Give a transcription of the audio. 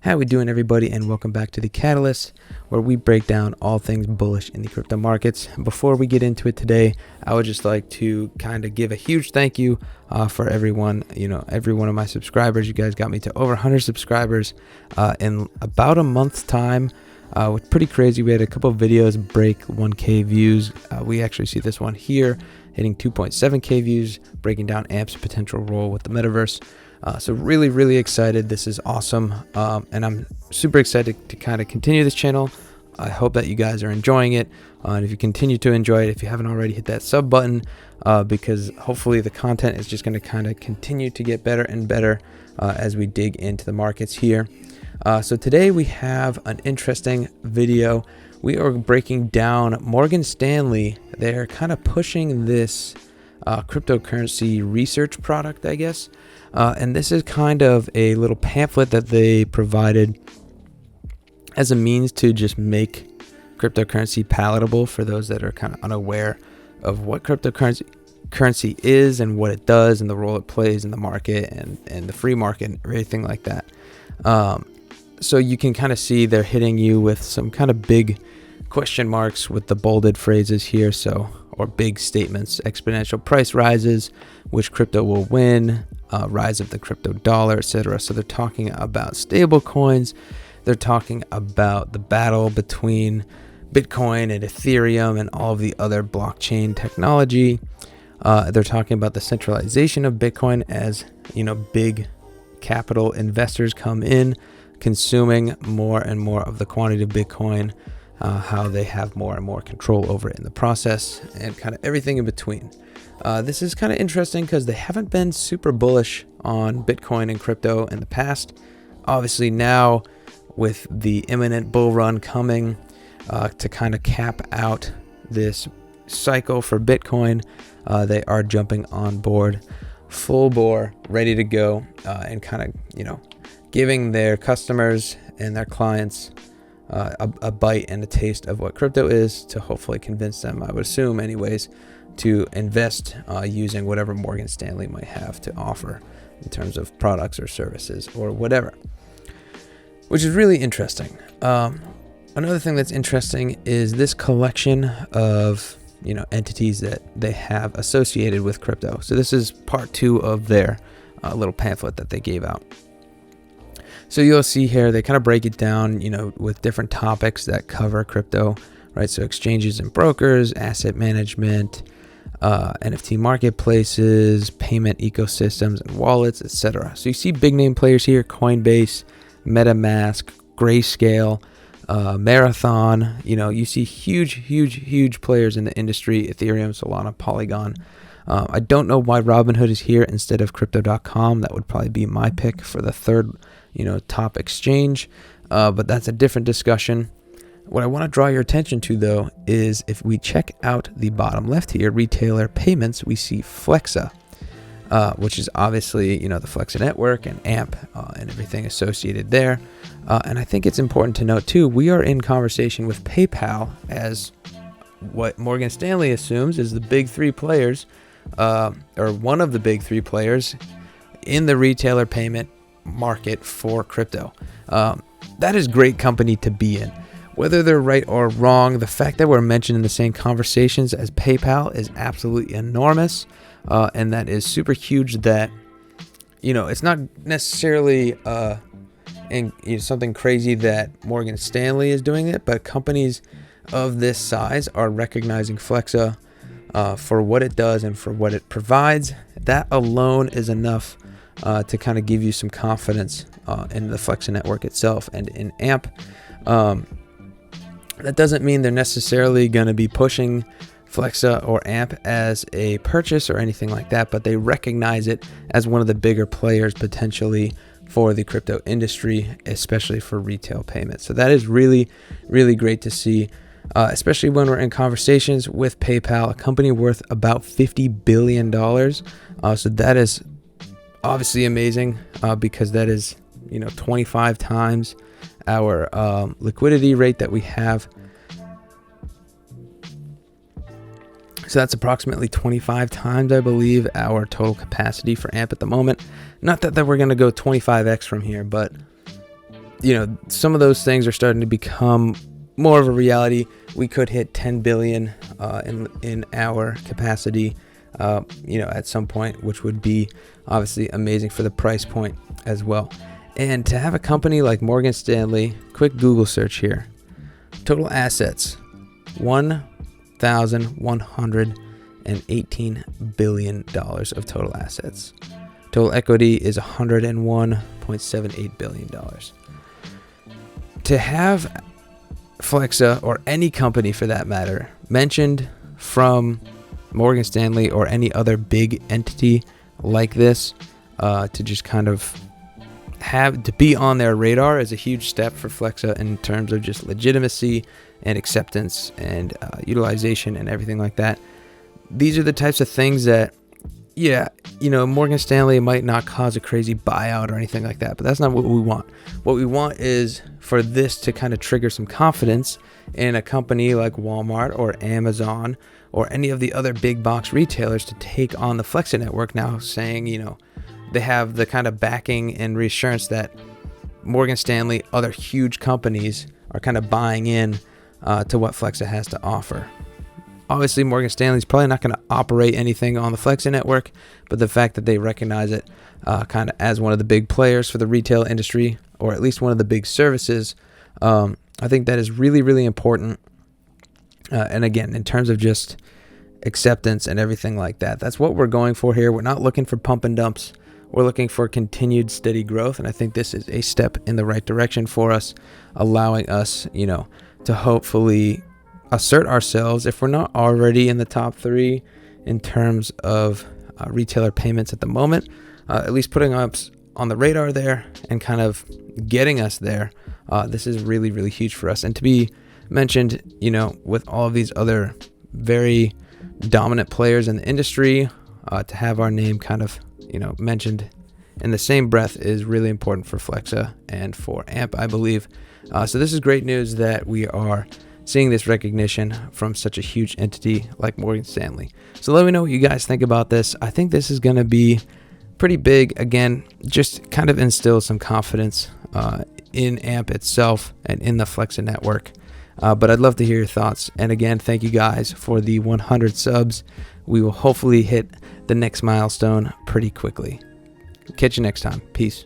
How we doing, everybody, and welcome back to The Catalyst, where we break down all things bullish in the crypto markets. Before we get into it today, I would just like to kind of give a huge thank you for everyone, every one of my subscribers. You guys got me to over 100 subscribers in about a month's time. It's pretty crazy. We had a couple of videos break 1K views. We actually see this one here hitting 2.7K views, breaking down AMP's potential role with the metaverse. So really excited. This is awesome. And I'm super excited to kind of continue this channel. I hope that you guys are enjoying it. And if you continue to enjoy it, if you haven't already, hit that sub button because hopefully the content is just going to kind of continue to get better and better as we dig into the markets here. So today we have an interesting video. We are breaking down Morgan Stanley. They're kind of pushing this cryptocurrency research product, I guess. And this is kind of a little pamphlet that they provided as a means to just make cryptocurrency palatable for those that are kind of unaware of what cryptocurrency is and what it does and the role it plays in the market and the free market and everything like that. So you can kind of see they're hitting you with some kind of big question marks with the bolded phrases here. Or big statements: exponential price rises, which crypto will win, rise of the crypto dollar, etc. So they're talking about stable coins. They're talking about the battle between Bitcoin and Ethereum and all of the other blockchain technology. They're talking about the centralization of Bitcoin as, big capital investors come in, consuming more and more of the quantity of Bitcoin, how they have more and more control over it in the process, and kind of everything in between. This is kind of interesting because they haven't been super bullish on Bitcoin and crypto in the past. Obviously now, with the imminent bull run coming to kind of cap out this cycle for Bitcoin, they are jumping on board full bore, ready to go, and kind of, giving their customers and their clients a bite and a taste of what crypto is, to hopefully convince them, I would assume anyways, to invest using whatever Morgan Stanley might have to offer in terms of products or services or whatever, which is really interesting. Another thing that's interesting is this collection of entities that they have associated with crypto. So this is part 2 of their little pamphlet that they gave out. So you'll see here, they kind of break it down, with different topics that cover crypto, right? So exchanges and brokers, asset management, NFT marketplaces, payment ecosystems and wallets, etc. So you see big name players here: Coinbase, MetaMask, Grayscale, Marathon. You see huge players in the industry: Ethereum, Solana, Polygon. I don't know why Robinhood is here instead of crypto.com. That would probably be my pick for the third top exchange, but that's a different discussion. What I want to draw your attention to, though, is if we check out the bottom left here, retailer payments, we see Flexa, which is obviously, the Flexa network and AMP and everything associated there. And I think it's important to note, too, we are in conversation with PayPal as what Morgan Stanley assumes is the big 3 players, or one of the big 3 players in the retailer payment market for crypto. That is great company to be in. Whether they're right or wrong, the fact that we're mentioned in the same conversations as PayPal is absolutely enormous, and that is super huge. That it's not necessarily something crazy that Morgan Stanley is doing it, but companies of this size are recognizing Flexa for what it does and for what it provides. That alone is enough to kind of give you some confidence in the Flexa network itself and in AMP. That doesn't mean they're necessarily going to be pushing Flexa or AMP as a purchase or anything like that, but they recognize it as one of the bigger players potentially for the crypto industry, especially for retail payments. So that is really great to see, especially when we're in conversations with PayPal, a company worth about $50 billion. So that is obviously amazing because that is 25 times our liquidity rate that we have. So that's approximately 25 times, I believe, our total capacity for AMP at the moment. Not that we're going to go 25x from here, but some of those things are starting to become more of a reality. We could hit 10 billion in our capacity, at some point, which would be obviously amazing for the price point as well. And to have a company like Morgan Stanley, quick Google search here, total assets, $1,118 billion of total assets. Total equity is $101.78 billion. To have Flexa, or any company for that matter, mentioned from Morgan Stanley or any other big entity like this, to just kind of have to be on their radar is a huge step for Flexa in terms of just legitimacy and acceptance and utilization and everything like that. These are the types of things that, Morgan Stanley might not cause a crazy buyout or anything like that, but that's not what we want. What we want is for this to kind of trigger some confidence in a company like Walmart or Amazon or any of the other big box retailers to take on the Flexa network now, saying, they have the kind of backing and reassurance that Morgan Stanley, other huge companies, are kind of buying in to what Flexa has to offer. Obviously, Morgan Stanley's probably not going to operate anything on the Flexa network, but the fact that they recognize it kind of as one of the big players for the retail industry, or at least one of the big services, I think that is really, really important. And again, in terms of just acceptance and everything like that, that's what we're going for here. We're not looking for pump and dumps. We're looking for continued steady growth, and I think this is a step in the right direction for us, allowing us, to hopefully assert ourselves, if we're not already in the top 3 in terms of retailer payments at the moment, at least putting us on the radar there and kind of getting us there. This is really, really huge for us. And to be mentioned, with all of these other very dominant players in the industry, to have our name kind of, mentioned in the same breath is really important for Flexa and for AMP, I believe. So this is great news that we are seeing this recognition from such a huge entity like Morgan Stanley. So let me know what you guys think about this. I think this is going to be pretty big. Again, just kind of instill some confidence in AMP itself and in the Flexa network. But I'd love to hear your thoughts. And again, thank you guys for the 100 subs. We will hopefully hit the next milestone pretty quickly. Catch you next time. Peace.